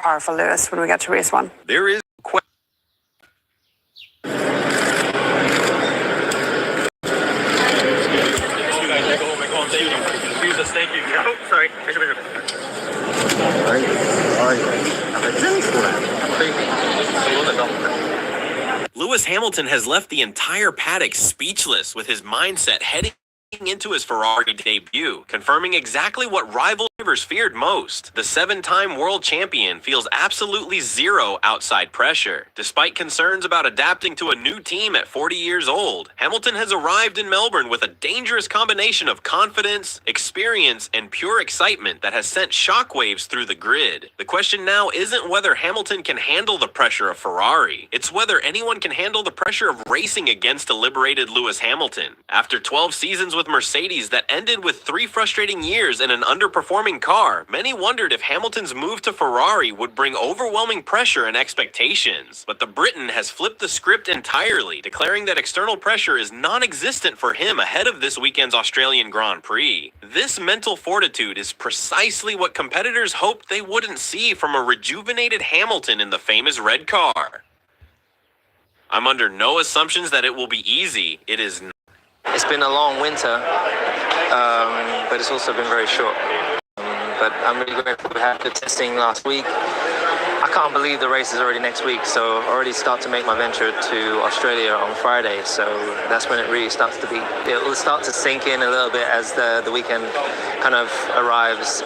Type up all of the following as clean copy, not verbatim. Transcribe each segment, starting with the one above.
powerful, Lewis, when we get to race one. There is Thank you. Oh, sorry. Lewis Hamilton has left the entire paddock speechless with his mindset heading into his Ferrari debut, confirming exactly what rival drivers feared most. The 7-time world champion feels absolutely zero outside pressure. Despite concerns about adapting to a new team at 40 years old, Hamilton has arrived in Melbourne with a dangerous combination of confidence, experience, and pure excitement that has sent shockwaves through the grid. The question now isn't whether Hamilton can handle the pressure of Ferrari, it's whether anyone can handle the pressure of racing against a liberated Lewis Hamilton. After 12 seasons with Mercedes that ended with 3 frustrating years in an underperforming car, many wondered if Hamilton's move to Ferrari would bring overwhelming pressure and expectations. But the Briton has flipped the script entirely, declaring that external pressure is non-existent for him ahead of this weekend's Australian Grand Prix. This mental fortitude is precisely what competitors hoped they wouldn't see from a rejuvenated Hamilton in the famous red car. I'm under no assumptions that it will be easy. It is not. It's been a long winter, but it's also been very short. But I'm really grateful we had good testing last week. I can't believe the race is already next week, so I already start to make my venture to Australia on Friday. So that's when it really starts to be. It will start to sink in a little bit as the weekend kind of arrives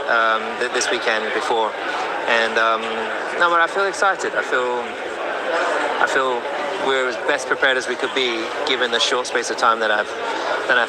this weekend before. And no, but I feel excited. I feel we're as best prepared as we could be given the short space of time that I've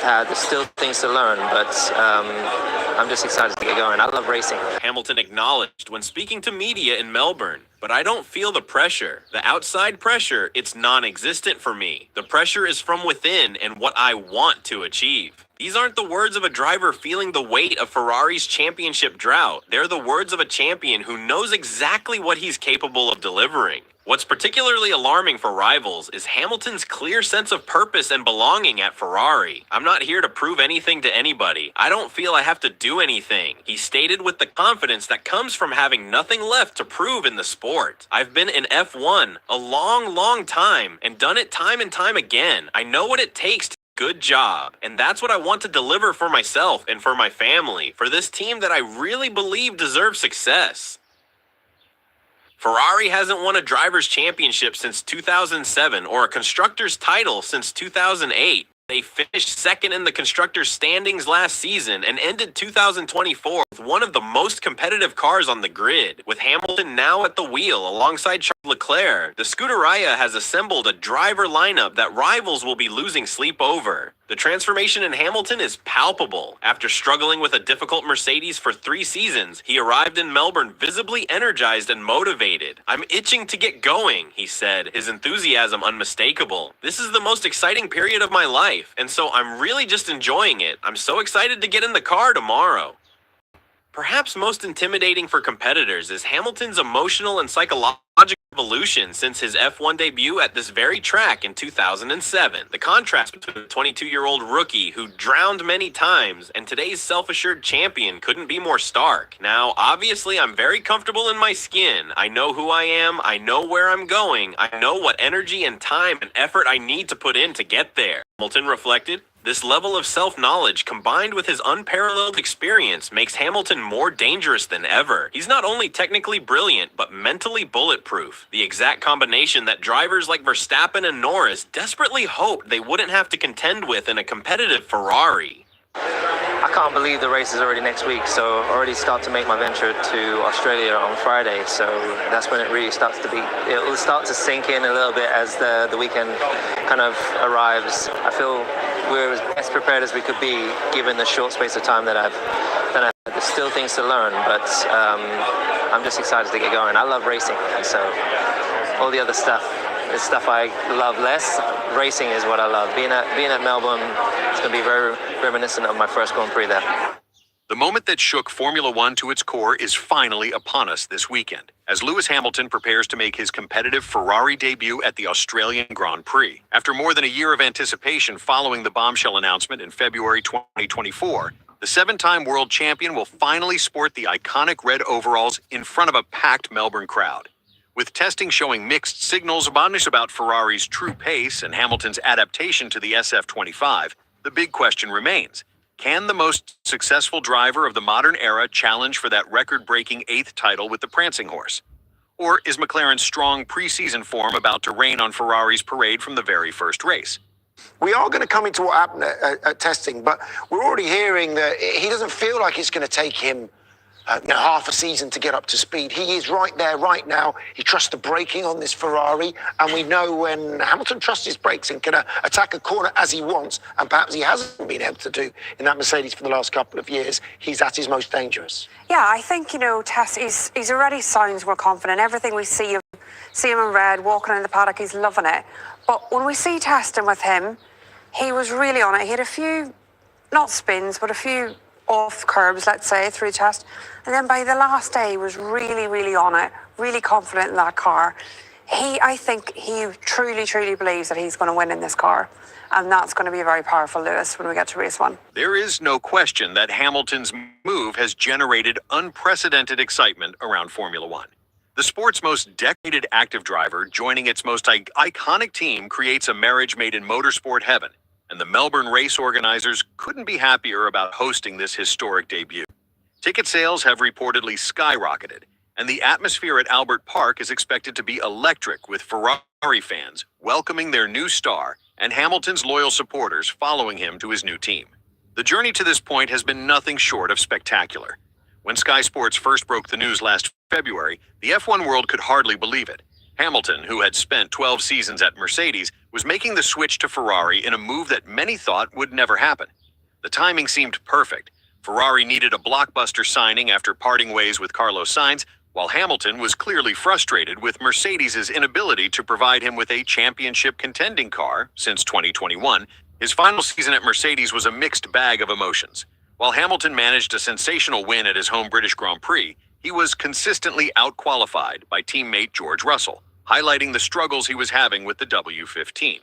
had. There's still things to learn, but I'm just excited to get going. I love racing. Hamilton acknowledged when speaking to media in Melbourne, but I don't feel the pressure. The outside pressure, it's non-existent for me. The pressure is from within and what I want to achieve. These aren't the words of a driver feeling the weight of Ferrari's championship drought. They're the words of a champion who knows exactly what he's capable of delivering. What's particularly alarming for rivals is Hamilton's clear sense of purpose and belonging at Ferrari. I'm not here to prove anything to anybody. I don't feel I have to do anything, he stated with the confidence that comes from having nothing left to prove in the sport. I've been in F1 a long time and done it time and time again. I know what it takes to good job. And that's what I want to deliver for myself and for my family, for this team that I really believe deserves success. Ferrari hasn't won a driver's championship since 2007 or a constructor's title since 2008. They finished second in the constructors' standings last season and ended 2024 with one of the most competitive cars on the grid. With Hamilton now at the wheel alongside Charles Leclerc, the Scuderia has assembled a driver lineup that rivals will be losing sleep over. The transformation in Hamilton is palpable. After struggling with a difficult Mercedes for 3 seasons, he arrived in Melbourne visibly energized and motivated. "I'm itching to get going," he said, his enthusiasm unmistakable. "This is the most exciting period of my life, and so I'm really just enjoying it. I'm so excited to get in the car tomorrow." Perhaps most intimidating for competitors is Hamilton's emotional and psychological evolution since his F1 debut at this very track in 2007. The contrast between the 22-year-old rookie who drowned many times and today's self-assured champion couldn't be more stark. Now, obviously, I'm very comfortable in my skin. I know who I am, I know where I'm going, I know what energy and time and effort I need to put in to get there, Hamilton reflected. This level of self-knowledge combined with his unparalleled experience makes Hamilton more dangerous than ever. He's not only technically brilliant, but mentally bulletproof. The exact combination that drivers like Verstappen and Norris desperately hoped they wouldn't have to contend with in a competitive Ferrari. I can't believe the race is already next week, so I already start to make my venture to Australia on Friday. So that's when it really starts to be. It will start to sink in a little bit as the weekend kind of arrives. I feel we're as best prepared as we could be given the short space of time that I've had. There's still things to learn, but I'm just excited to get going. I love racing, and so all the other stuff is stuff I love less. Racing is what I love. Being at Melbourne, it's going to be very reminiscent of my first Grand Prix there. The moment that shook Formula One to its core is finally upon us this weekend, as Lewis Hamilton prepares to make his competitive Ferrari debut at the Australian Grand Prix. After more than a year of anticipation following the bombshell announcement in February 2024, The seven-time world champion will finally sport the iconic red overalls in front of a packed Melbourne crowd. With testing showing mixed signals about Ferrari's true pace and Hamilton's adaptation to the SF25, the big question remains: can the most successful driver of the modern era challenge for that record-breaking 8th title with the prancing horse? Or is McLaren's strong preseason form about to rain on Ferrari's parade from the very first race? We are going to come into what happened at testing, but we're already hearing that he doesn't feel like it's going to take him half a season to get up to speed. He is right there, right now. He trusts the braking on this Ferrari, and we know when Hamilton trusts his brakes and can attack a corner as he wants, and perhaps he hasn't been able to do in that Mercedes for the last couple of years, he's at his most dangerous. Yeah, I think, Tess, he's already sounds more confident. Everything we see him in red, walking in the paddock, he's loving it. But when we see testing with him, he was really on it. He had a few, not spins, but a few off curbs, let's say, through the test. And then by the last day, he was really, really on it, really confident in that car. I think he truly, truly believes that he's going to win in this car. And that's going to be very powerful, Lewis, when we get to race one. There is no question that Hamilton's move has generated unprecedented excitement around Formula One. The sport's most decorated active driver joining its most iconic team creates a marriage made in motorsport heaven, and the Melbourne race organizers couldn't be happier about hosting this historic debut. Ticket sales have reportedly skyrocketed, and the atmosphere at Albert Park is expected to be electric, with Ferrari fans welcoming their new star and Hamilton's loyal supporters following him to his new team. The journey to this point has been nothing short of spectacular. When Sky Sports first broke the news last February, the F1 world could hardly believe it. Hamilton, who had spent 12 seasons at Mercedes, was making the switch to Ferrari in a move that many thought would never happen. The timing seemed perfect. Ferrari needed a blockbuster signing after parting ways with Carlos Sainz, while Hamilton was clearly frustrated with Mercedes' inability to provide him with a championship contending car since 2021. His final season at Mercedes was a mixed bag of emotions. While Hamilton managed a sensational win at his home British Grand Prix, he was consistently outqualified by teammate George Russell, highlighting the struggles he was having with the W15.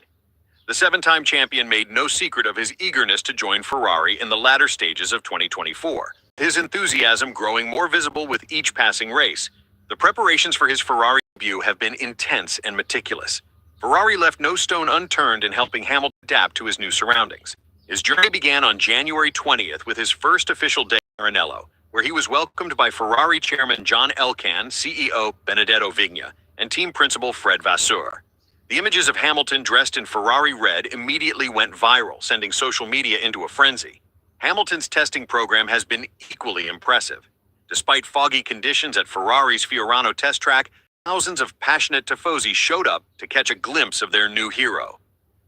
The seven-time champion made no secret of his eagerness to join Ferrari in the latter stages of 2024, his enthusiasm growing more visible with each passing race. The preparations for his Ferrari debut have been intense and meticulous. Ferrari left no stone unturned in helping Hamilton adapt to his new surroundings. His journey began on January 20th with his first official day at Maranello, where he was welcomed by Ferrari chairman John Elkann, CEO Benedetto Vigna, and team principal Fred Vasseur. The images of Hamilton dressed in Ferrari red immediately went viral, sending social media into a frenzy. Hamilton's testing program has been equally impressive. Despite foggy conditions at Ferrari's Fiorano test track, thousands of passionate tifosi showed up to catch a glimpse of their new hero.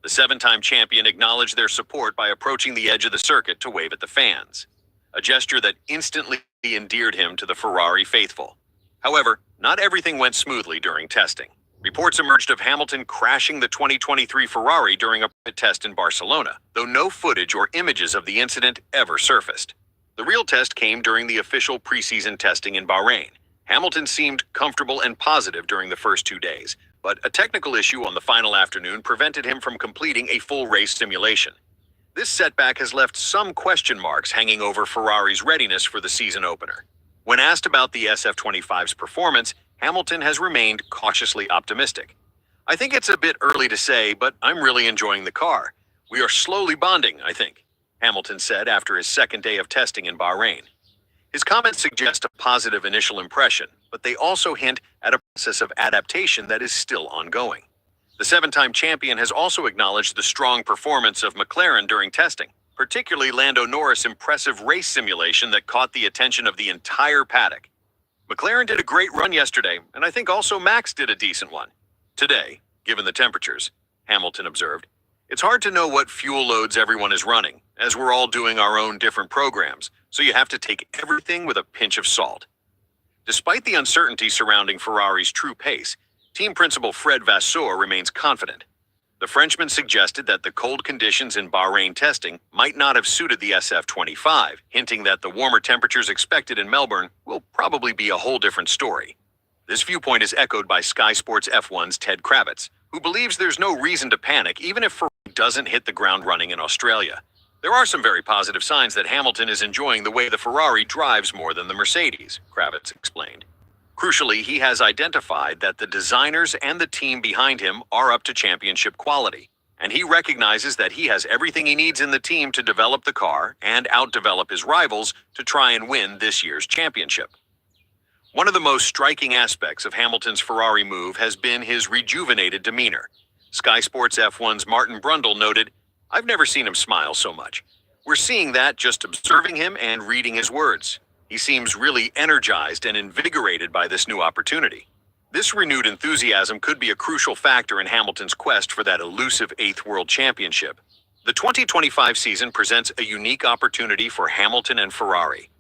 The seven-time champion acknowledged their support by approaching the edge of the circuit to wave at the fans, a gesture that instantly endeared him to the Ferrari faithful. However, not everything went smoothly during testing. Reports emerged of Hamilton crashing the 2023 Ferrari during a test in Barcelona, though no footage or images of the incident ever surfaced. The real test came during the official preseason testing in Bahrain. Hamilton seemed comfortable and positive during the first 2 days, but a technical issue on the final afternoon prevented him from completing a full race simulation. This setback has left some question marks hanging over Ferrari's readiness for the season opener. When asked about the SF25's performance, Hamilton has remained cautiously optimistic. "I think it's a bit early to say, but I'm really enjoying the car. We are slowly bonding, I think," Hamilton said after his second day of testing in Bahrain. His comments suggest a positive initial impression, but they also hint at a process of adaptation that is still ongoing. The seven-time champion has also acknowledged the strong performance of McLaren during testing, particularly Lando Norris' impressive race simulation that caught the attention of the entire paddock. "McLaren did a great run yesterday, and I think also Max did a decent one today, given the temperatures," Hamilton observed. "It's hard to know what fuel loads everyone is running, as we're all doing our own different programs, so you have to take everything with a pinch of salt." Despite the uncertainty surrounding Ferrari's true pace, team principal Fred Vasseur remains confident. The Frenchman suggested that the cold conditions in Bahrain testing might not have suited the SF25, hinting that the warmer temperatures expected in Melbourne will probably be a whole different story. This viewpoint is echoed by Sky Sports F1's Ted Kravitz, who believes there's no reason to panic even if Ferrari doesn't hit the ground running in Australia. There are some very positive signs that Hamilton is enjoying the way the Ferrari drives more than the Mercedes, Kravitz explained. Crucially, he has identified that the designers and the team behind him are up to championship quality, and he recognizes that he has everything he needs in the team to develop the car and outdevelop his rivals to try and win this year's championship. One of the most striking aspects of Hamilton's Ferrari move has been his rejuvenated demeanor. Sky Sports F1's Martin Brundle noted, "I've never seen him smile so much. We're seeing that just observing him and reading his words. He seems really energized and invigorated by this new opportunity." This renewed enthusiasm could be a crucial factor in Hamilton's quest for that elusive 8th World Championship. The 2025 season presents a unique opportunity for Hamilton and Ferrari.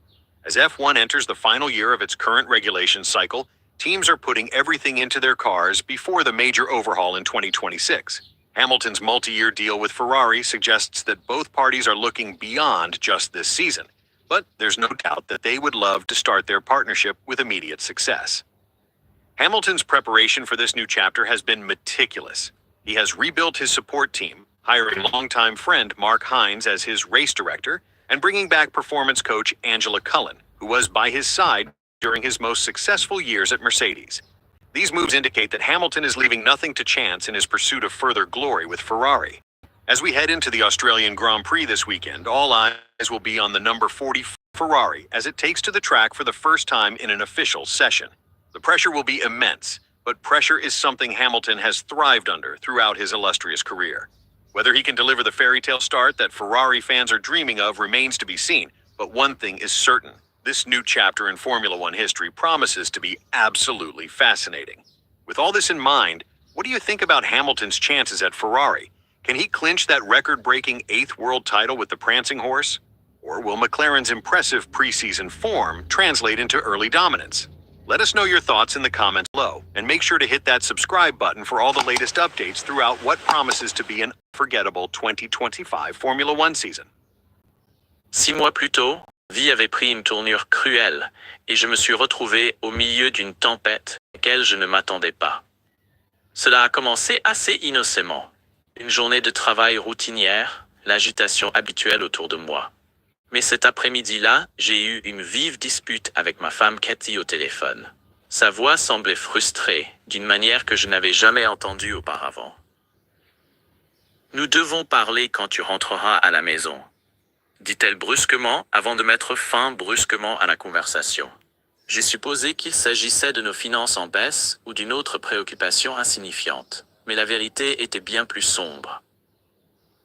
As F1 enters the final year of its current regulation cycle, teams are putting everything into their cars before the major overhaul in 2026. Hamilton's multi-year deal with Ferrari suggests that both parties are looking beyond just this season, but there's no doubt that they would love to start their partnership with immediate success. Hamilton's preparation for this new chapter has been meticulous. He has rebuilt his support team, hiring longtime friend Mark Hines as his race director, and bringing back performance coach Angela Cullen, who was by his side during his most successful years at Mercedes. These moves indicate that Hamilton is leaving nothing to chance in his pursuit of further glory with Ferrari. As we head into the Australian Grand Prix this weekend, all eyes will be on the number 40 Ferrari as it takes to the track for the first time in an official session. The pressure will be immense, but pressure is something Hamilton has thrived under throughout his illustrious career. Whether he can deliver the fairy tale start that Ferrari fans are dreaming of remains to be seen, but one thing is certain. This new chapter in Formula One history promises to be absolutely fascinating. With all this in mind, what do you think about Hamilton's chances at Ferrari? Can he clinch that record-breaking 8th world title with the prancing horse? Or will McLaren's impressive preseason form translate into early dominance? Let us know your thoughts in the comments below, and make sure to hit that subscribe button for all the latest updates throughout what promises to be an unforgettable 2025 Formula One season. 6 mois plus tôt, vie avait pris une tournure cruelle et je me suis retrouvé au milieu d'une tempête à laquelle je ne m'attendais pas. Cela a commencé assez innocemment. Une journée de travail routinière, l'agitation habituelle autour de moi. Mais cet après-midi-là, j'ai eu une vive dispute avec ma femme Cathy au téléphone. Sa voix semblait frustrée, d'une manière que je n'avais jamais entendue auparavant. Nous devons parler quand tu rentreras à la maison, dit-elle brusquement avant de mettre fin brusquement à la conversation. J'ai supposé qu'il s'agissait de nos finances en baisse ou d'une autre préoccupation insignifiante, mais la vérité était bien plus sombre.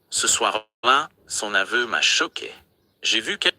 Ce soir-là, son aveu m'a choqué. J'ai vu qu'elle